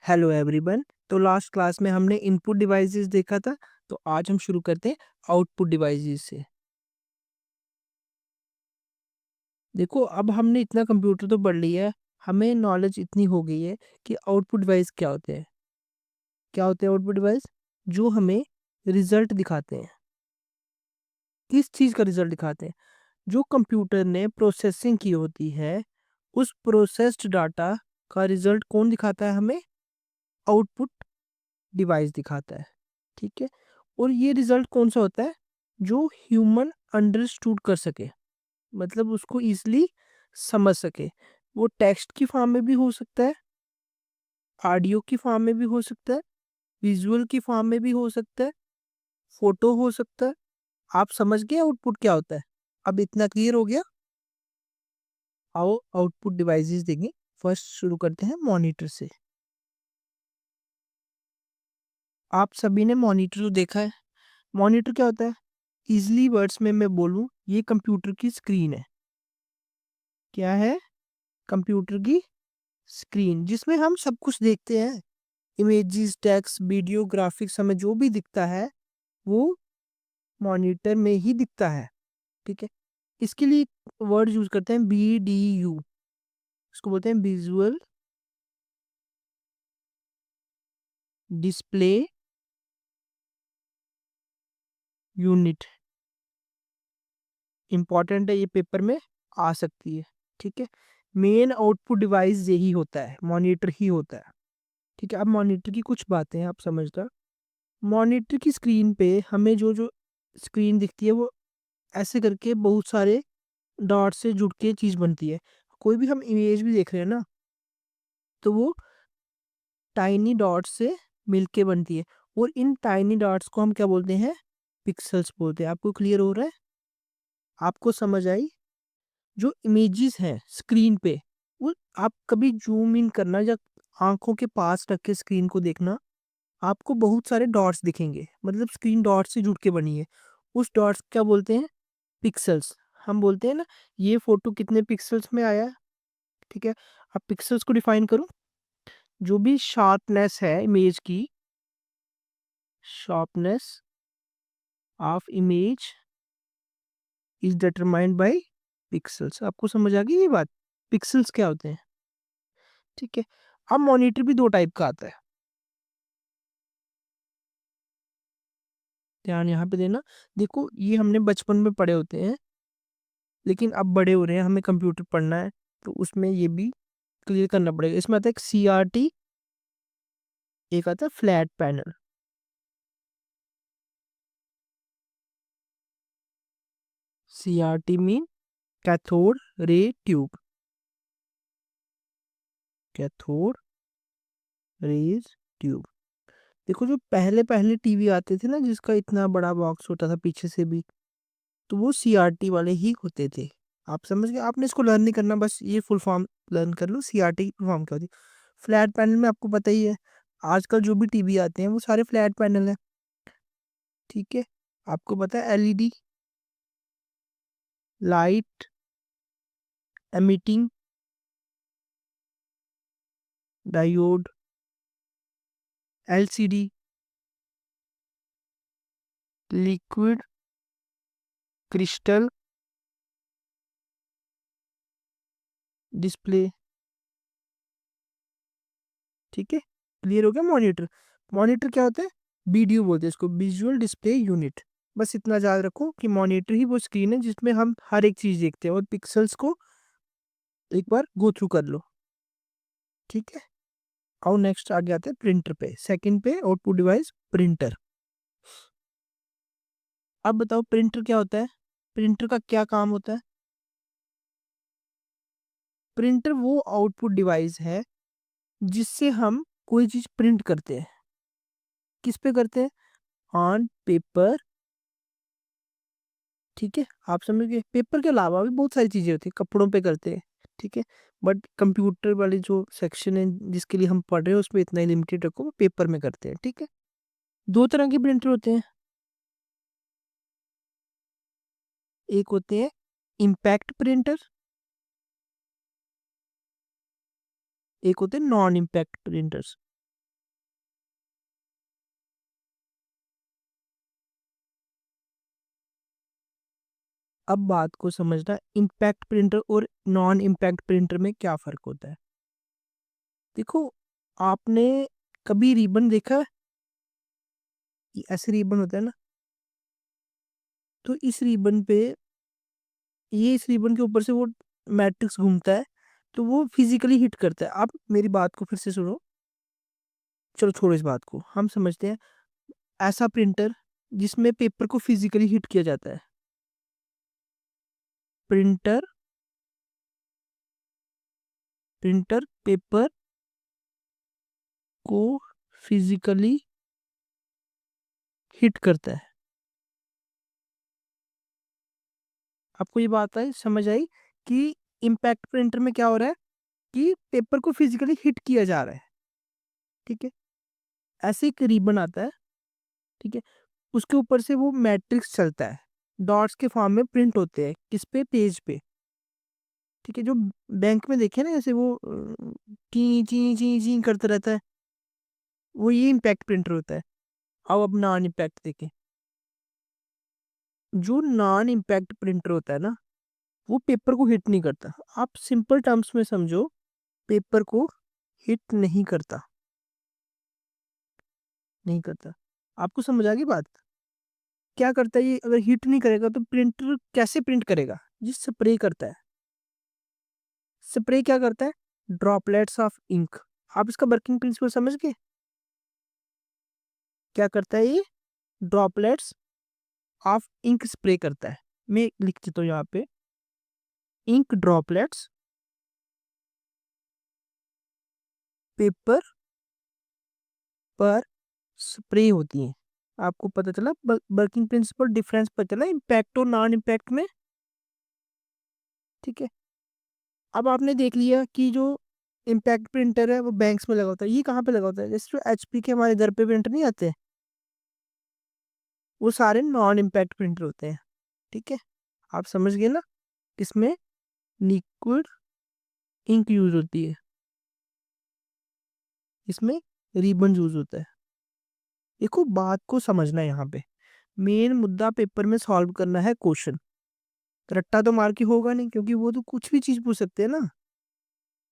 Hello everyone. तो last class में हमने इनपुट डिवाइसेस देखा था। तो आज हम शुरू करते हैं आउटपुट डिवाइसेस से। देखो, अब हमने इतना कंप्यूटर तो पढ़ लिया है, हमें नॉलेज इतनी हो गई है कि आउटपुट डिवाइस क्या होते हैं। क्या होते हैं आउटपुट डिवाइस? जो हमें रिजल्ट दिखाते हैं। किस चीज़ का रिजल्ट दिखाते हैं? जो कंप्यूटर ने प्रोसेसिंग की होती है, उस प्रोसेस्ड डाटा का रिजल्ट कौन दिखाता है हमें? आउटपुट डिवाइस दिखाता है। ठीक है। और ये रिजल्ट कौन सा होता है? जो ह्यूमन अंडरस्टूड कर सके, मतलब उसको इजीली समझ सके। वो टेक्स्ट की फॉर्म में भी हो सकता है, ऑडियो की फॉर्म में भी हो सकता है, विजुअल की फॉर्म में भी हो सकता है, फोटो हो सकता है। आप समझ गए आउटपुट क्या होता है? अब इतना क्लियर हो गया। आओ आउटपुट डिवाइसेस देखें। फर्स्ट शुरू करते हैं मॉनिटर से। आप सभी ने मॉनिटर तो देखा है। मॉनिटर क्या होता है? इजली वर्ड्स में मैं बोलूं, ये कंप्यूटर की स्क्रीन है। क्या है? कंप्यूटर की स्क्रीन, जिसमें हम सब कुछ देखते हैं। इमेजेस, टेक्स्ट, वीडियो, ग्राफिक्स, हमें जो भी दिखता है वो मॉनिटर में ही दिखता है। ठीक है। इसके लिए वर्ड यूज करते हैं BDU। इसको बोलते हैं विजुअल डिस्प्ले यूनिट। इंपॉर्टेंट है, ये पेपर में आ सकती है। ठीक है। मेन आउटपुट डिवाइस यही होता है, मॉनिटर ही होता है। ठीक है। अब मॉनिटर की कुछ बातें आप समझता। मॉनिटर की स्क्रीन पे हमें जो जो स्क्रीन दिखती है वो ऐसे करके बहुत सारे डॉट से जुड़ के चीज़ बनती है। कोई भी हम इमेज भी देख रहे हैं ना, तो वो टाइनी डॉट्स से मिलके बनती है। और इन टाइनी डॉट्स को हम क्या बोलते हैं? पिक्सेल्स बोलते हैं। आपको क्लियर हो रहा है? आपको समझ आई? जो इमेजेस हैं स्क्रीन पे, वो आप कभी जूम इन करना या आंखों के पास रख के स्क्रीन को देखना, आपको बहुत सारे डॉट्स दिखेंगे। मतलब स्क्रीन डॉट से जुड़ के बनी है। उस डॉट्स क्या बोलते हैं? पिक्सेल्स। हम बोलते हैं ना, ये फोटो कितने पिक्सेल्स में आया है। ठीक है। अब पिक्सेल्स को डिफाइन करूं। जो भी शार्पनेस है इमेज की, sharpness of image is determined by pixels. आपको समझ आ गई ये बात? पिक्सेल्स क्या होते हैं? ठीक है। अब मॉनिटर भी दो टाइप का आता है, ध्यान यहाँ पे देना। देखो, ये हमने बचपन में पढ़े होते हैं, लेकिन अब बड़े हो रहे हैं, हमें कंप्यूटर पढ़ना है, तो उसमें ये भी क्लियर करना पड़ेगा। इसमें आता है एक CRT, एक आता है flat panel. CRT mean cathode ray tube. Cathode rays tube. देखो, जो पहले पहले टीवी आते थे ना, जिसका इतना बड़ा बॉक्स होता था पीछे से भी, तो वो CRT वाले ही होते थे। आप समझ गए? आपने इसको लर्न नहीं करना, बस ये फुल फॉर्म लर्न कर लो। CRT की फुल फॉर्म क्या होती है? फ्लैट पैनल में आपको पता ही है, आजकल जो भी टीवी आते हैं वो सारे फ्लैट पैनल है। ठीक है। आपको पता है LED, light emitting diode, LCD, liquid crystal display. ठीक है। क्लियर हो गया? मॉनिटर, मॉनिटर क्या होता है? BDU बोलते हैं इसको, विजुअल डिस्प्ले यूनिट। बस इतना याद रखो कि मॉनिटर ही वो स्क्रीन है जिसमें हम हर एक चीज देखते हैं, और पिक्सेल्स को एक बार गो थ्रू कर लो। ठीक है। और नेक्स्ट आगे आते हैं प्रिंटर पे। सेकंड पे आउटपुट डिवाइस प्रिंटर। अब बताओ प्रिंटर क्या होता है? प्रिंटर का क्या काम होता है? प्रिंटर वो आउटपुट डिवाइस है जिससे हम कोई चीज प्रिंट करते हैं। किस पे करते हैं? On paper. ठीक है। आप समझ गए? पेपर के अलावा भी बहुत सारी चीजें होती है, कपड़ों पे करते हैं। ठीक है। बट कंप्यूटर वाली जो सेक्शन है जिसके लिए हम पढ़ रहे हैं, उसमें इतना ही लिमिटेड रखो, वो पेपर में करते हैं। ठीक है। दो तरह के प्रिंटर होते हैं। एक होते हैं इम्पैक्ट प्रिंटर, एक होते हैं नॉन इम्पैक्ट प्रिंटर्स। अब बात को समझना, इम्पैक्ट प्रिंटर और नॉन इम्पैक्ट प्रिंटर में क्या फ़र्क होता है। देखो, आपने कभी रिबन देखा है? ये ऐसे रिबन होता है ना, तो इस रिबन पे ये इस रिबन के ऊपर से वो मैट्रिक्स घूमता है, तो वो फिज़िकली हिट करता है। आप मेरी बात को फिर से सुनो, चलो छोड़ो इस बात को, हम समझते हैं ऐसा प्रिंटर जिसमें पेपर को फिज़िकली हिट किया जाता है। प्रिंटर प्रिंटर पेपर को फिज़िकली हिट करता है। आपको ये बात समझ आई कि इम्पैक्ट प्रिंटर में क्या हो रहा है कि पेपर को फिज़िकली हिट किया जा रहा है, ठीक है? ऐसे एक रिबन आता है, ठीक है? उसके ऊपर से वो मैट्रिक्स चलता है, डॉट्स के फॉर्म में प्रिंट होते हैं, किस पे? पेज पे, ठीक है? जो बैंक में देखे ना, ऐसे वो ची, ची, ची, ची करता रहता है, वो ये इम्पैक्ट प्रिंटर होता है। अब नॉन इम्पैक्ट देखें। जो नॉन इम्पैक्ट प्रिंटर होता है ना, वो पेपर को हिट नहीं करता। आप सिंपल टर्म्स में समझो, पेपर को हिट नहीं करता, नहीं करता। आपको समझ आ गई बात? क्या करता है ये? अगर हिट नहीं करेगा तो प्रिंटर कैसे प्रिंट करेगा? ये स्प्रे करता है। स्प्रे क्या करता है? Droplets of ink. आप इसका वर्किंग प्रिंसिपल समझ गए? क्या करता है ये? ड्रॉपलेट्स ऑफ इंक स्प्रे करता है। मैं लिख देता हूँ यहाँ पे, इंक ड्रॉपलेट्स पेपर पर स्प्रे होती हैं। आपको पता चला वर्किंग प्रिंसिपल, डिफरेंस पता चला इम्पैक्ट और नॉन इम्पैक्ट में, ठीक है? अब आपने देख लिया कि जो इम्पैक्ट प्रिंटर है वो बैंक्स में लगा होता है। ये कहाँ पे लगा होता है? जैसे जो एचपी के हमारे घर पे प्रिंटर नहीं आते, वो सारे नॉन इम्पैक्ट प्रिंटर होते हैं, ठीक है? आप समझ गए ना? इसमें लिक्विड इंक यूज होती है, इसमें रिबन यूज होता है। देखो, बात को समझना है यहाँ पे। मेन मुद्दा पेपर में सॉल्व करना है क्वेश्चन। रट्टा तो मार के होगा नहीं, क्योंकि वो तो कुछ भी चीज पूछ सकते हैं ना,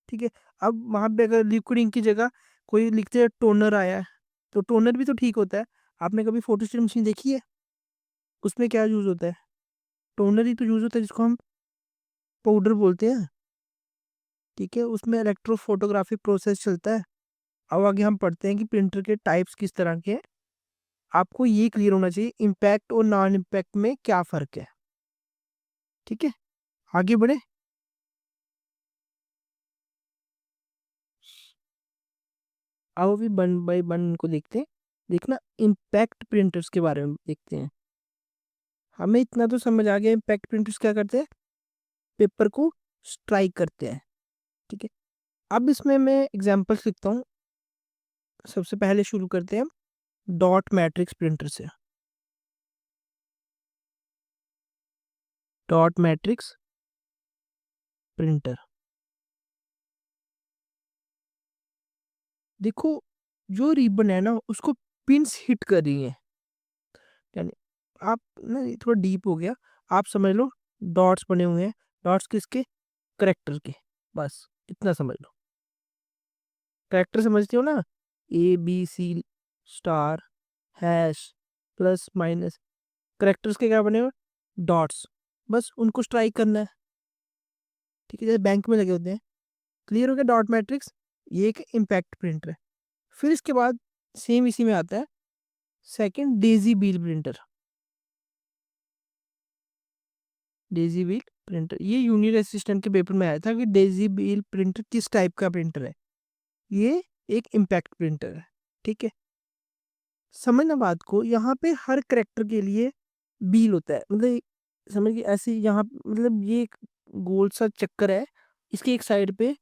ठीक है? अब वहां पे अगर लिक्विड इंक की जगह कोई लिखते हैं टोनर आया है, तो टोनर भी तो ठीक होता है। आपने कभी फोटोस्टेट मशीन देखी है? उसमें क्या यूज होता है? टोनर ही तो यूज होता है, जिसको हम पाउडर बोलते हैं, ठीक है? उसमें इलेक्ट्रोफोटोग्राफी प्रोसेस चलता है। अब आगे हम पढ़ते हैं कि प्रिंटर के टाइप्स किस तरह के हैं। आपको ये क्लियर होना चाहिए इम्पैक्ट और नॉन इम्पैक्ट में क्या फ़र्क है, ठीक है? आगे बढ़े। आओ अभी वन बाय वन को देखते हैं। देखना, इम्पैक्ट प्रिंटर्स के बारे में देखते हैं। हमें इतना तो समझ आ गया, इम्पैक्ट प्रिंटर्स क्या करते हैं? पेपर को स्ट्राइक करते हैं, ठीक है? अब इसमें मैं एग्जांपल्स लिखता हूँ। सबसे पहले शुरू करते हैं हम डॉट मैट्रिक्स प्रिंटर से। Dot matrix printer. देखो, जो रिबन है ना, उसको पिंस हिट कर रही है, यानी आप ना, ये थोड़ा डीप हो गया। आप समझ लो, डॉट्स बने हुए हैं। डॉट्स किसके? करेक्टर के। बस इतना समझ लो। करेक्टर समझते हो ना? ABC, star, hash, plus minus. Characters के क्या बने हुए? डॉट्स। बस उनको स्ट्राइक करना है, ठीक है? जैसे बैंक में लगे होते हैं। क्लियर हो गया डॉट मैट्रिक्स? ये एक इम्पैक्ट प्रिंटर है। फिर इसके बाद सेम इसी में आता है सेकंड, डेजी बील प्रिंटर। डेजी बील प्रिंटर, ये यूनियन असिस्टेंट के पेपर में आया था कि डेजी बील प्रिंटर किस टाइप का प्रिंटर है। ये एक इम्पैक्ट प्रिंटर है, ठीक है? समझना बात को, यहाँ पे हर करेक्टर के लिए बील होता है, मतलब समझ गए? ऐसे यहाँ मतलब ये एक गोल सा चक्कर है, इसके एक साइड पे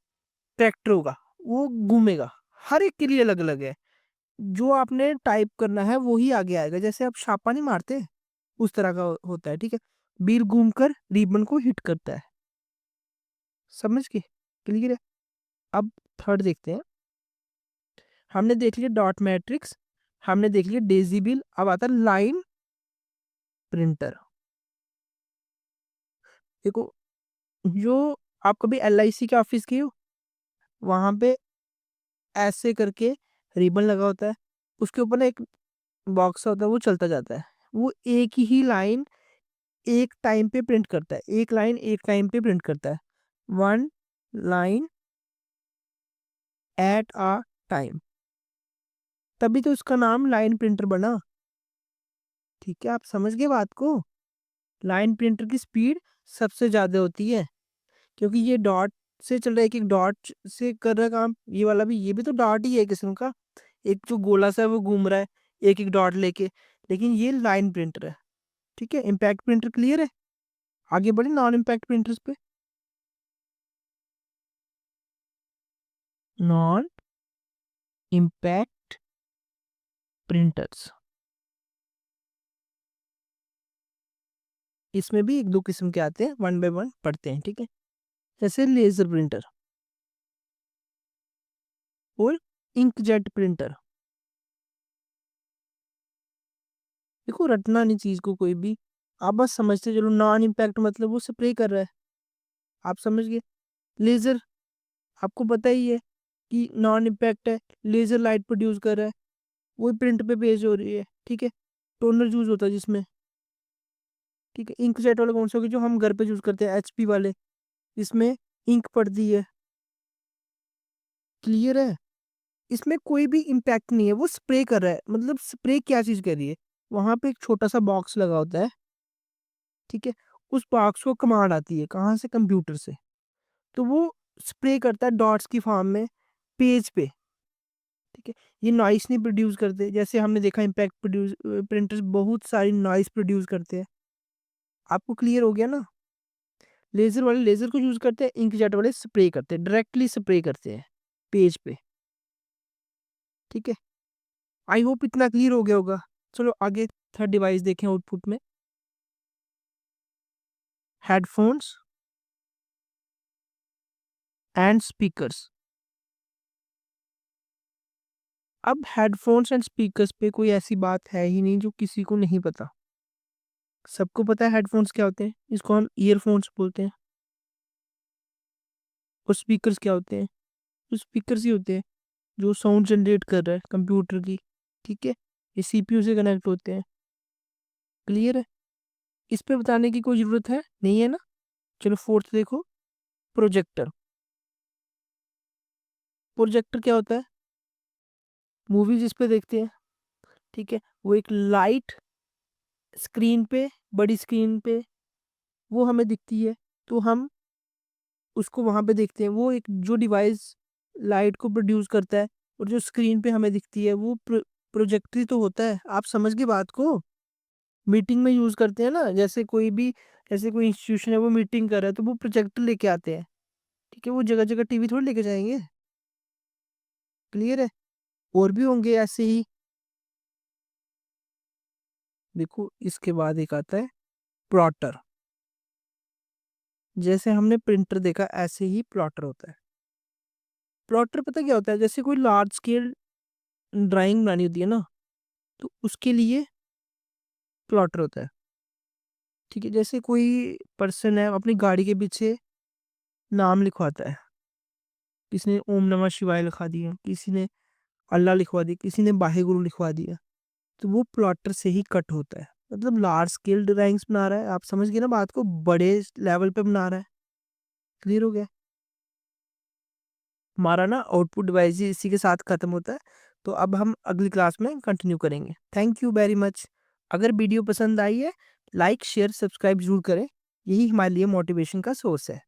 करेक्टर होगा, वो घूमेगा। हर एक के लिए अलग अलग है। जो आपने टाइप करना है वो ही आगे आएगा। जैसे आप छापा नहीं मारते, उस तरह का होता है, ठीक है? बील घूमकर रिबन को हिट करता है। समझ गए? क्लियर है? अब थर्ड देखते हैं। हमने देख लिया डॉट मैट्रिक्स, हमने देख लिया डेजी बिल। अब आता है लाइन प्रिंटर। देखो, जो आप कभी LIC के ऑफिस गए हो? वहाँ पे ऐसे करके रिबन लगा होता है, उसके ऊपर ना एक बॉक्स होता है, वो चलता जाता है। वो एक ही लाइन एक टाइम पे प्रिंट करता है, एक लाइन एक टाइम पे प्रिंट करता है। 1 लाइन एट अ टाइम, तभी तो उसका नाम लाइन प्रिंटर बना। ठीक है, आप समझ गए बात को? लाइन प्रिंटर की स्पीड सबसे ज़्यादा होती है, क्योंकि ये डॉट से चल रहा है, एक-एक डॉट से कर रहा है काम। ये भी तो डॉट ही है एक किस्म का। एक जो गोला सा है वो घूम रहा है, एक-एक डॉट लेके, लेकिन ये लाइन प्रिंटर है। ठीक है, इम्पैक्ट प्रिंटर क्लियर है? आगे बढ़े नॉन इम्पैक्ट प्रिंटर्स पे। नॉन इम्पैक्ट प्रिंटर्स, इसमें भी 1-2 किस्म के आते हैं, वन बाय वन पढ़ते हैं, ठीक है? जैसे लेज़र प्रिंटर और इंकजेट प्रिंटर। देखो, रटना नहीं चीज़ को कोई भी, आप बस समझते चलो। नॉन इम्पैक्ट मतलब वो स्प्रे कर रहा है, आप समझ गए? लेज़र, आपको पता ही है कि नॉन इम्पैक्ट है, लेज़र लाइट प्रोड्यूस कर रहा है, वो प्रिंट पे पेश हो रही है, ठीक है? टोनर यूज़ होता है जिसमें, ठीक है? इंकजेट वाला कौन सा होगा? जो हम घर पे यूज़ करते हैं, HP वाले, इसमें इंक पड़ती है, क्लियर है? इसमें कोई भी इम्पैक्ट नहीं है, वो स्प्रे कर रहा है। मतलब स्प्रे क्या चीज़ कर रही है? वहाँ पे एक छोटा-सा बॉक्स लगा होता है, ठीक है? उस बॉक्स को कमांड आती है, कहाँ से? कंप्यूटर से। तो वो स्प्रे करता है डॉट्स की फॉर्म में पेज पे, ठीक है? ये नॉइज़ नहीं प्रोड्यूस करते, जैसे हमने देखा इम्पैक्ट प्रिंटर्स बहुत सारी नॉइज़ प्रोड्यूस करते हैं। आपको क्लियर हो गया ना? लेज़र वाले लेज़र को यूज़ करते हैं, इंकजेट वाले स्प्रे करते हैं, डायरेक्टली स्प्रे करते हैं पेज पे, ठीक है? आई होप इतना क्लियर हो गया होगा। चलो आगे थर्ड डिवाइस देखें आउटपुट में। Headphones and speakers. अब हेडफ़ोन्स एंड स्पीकर्स पे कोई ऐसी बात है ही नहीं जो किसी को नहीं पता। सबको पता है हेडफ़ोन्स क्या होते हैं, इसको हम ईयरफ़ोन्स बोलते हैं। और स्पीकर्स क्या होते हैं? तो स्पीकर्स ही होते हैं जो साउंड जनरेट कर रहा है कंप्यूटर की, ठीक है? ये CPU से कनेक्ट होते हैं, क्लियर है? इस पे बताने की कोई ज़रूरत है? नहीं है ना? चलो फोर्थ देखो, प्रोजेक्टर। प्रोजेक्टर क्या होता है? मूवी जिस पे देखते हैं, ठीक है? वो एक लाइट स्क्रीन पे, बड़ी स्क्रीन पे वो हमें दिखती है, तो हम उसको वहाँ पे देखते हैं। वो एक जो डिवाइस लाइट को प्रोड्यूस करता है और जो स्क्रीन पे हमें दिखती है, वो प्रोजेक्टर ही तो होता है। आप समझ गए बात को? मीटिंग में यूज़ करते हैं ना, जैसे कोई इंस्टीट्यूशन है वो मीटिंग कर रहा है, तो वो प्रोजेक्टर लेके आते हैं, ठीक है? वो जगह-जगह टीवी थोड़ी लेके जाएँगे, क्लियर है? और भी होंगे ऐसे ही। देखो, इसके बाद एक आता है प्लॉटर। जैसे हमने प्रिंटर देखा, ऐसे ही प्लॉटर होता है। प्लॉटर पता क्या होता है? जैसे कोई लार्ज स्केल ड्राइंग बनानी होती है ना, तो उसके लिए प्लॉटर होता है, ठीक है? जैसे कोई पर्सन है अपनी गाड़ी के पीछे नाम लिखवाता है, किसी ने ओम नमः शिवाय लिखवा दिया, किसी ने अल्लाह लिखवा दिया, किसी ने वाहेगुरु लिखवा दिया, तो वो प्लॉटर से ही कट होता है। मतलब लार्ज स्केल ड्राइंग्स बना रहा है, आप समझ गए ना बात को? बड़े लेवल पे बना रहा है, क्लियर हो गया? हमारा ना आउटपुट डिवाइस ही इसी के साथ खत्म होता है। तो अब हम अगली क्लास में कंटिन्यू करेंगे। Thank you very much. अगर वीडियो पसंद आई है, लाइक शेयर सब्सक्राइब जरूर करें, यही हमारे लिए मोटिवेशन का सोर्स है।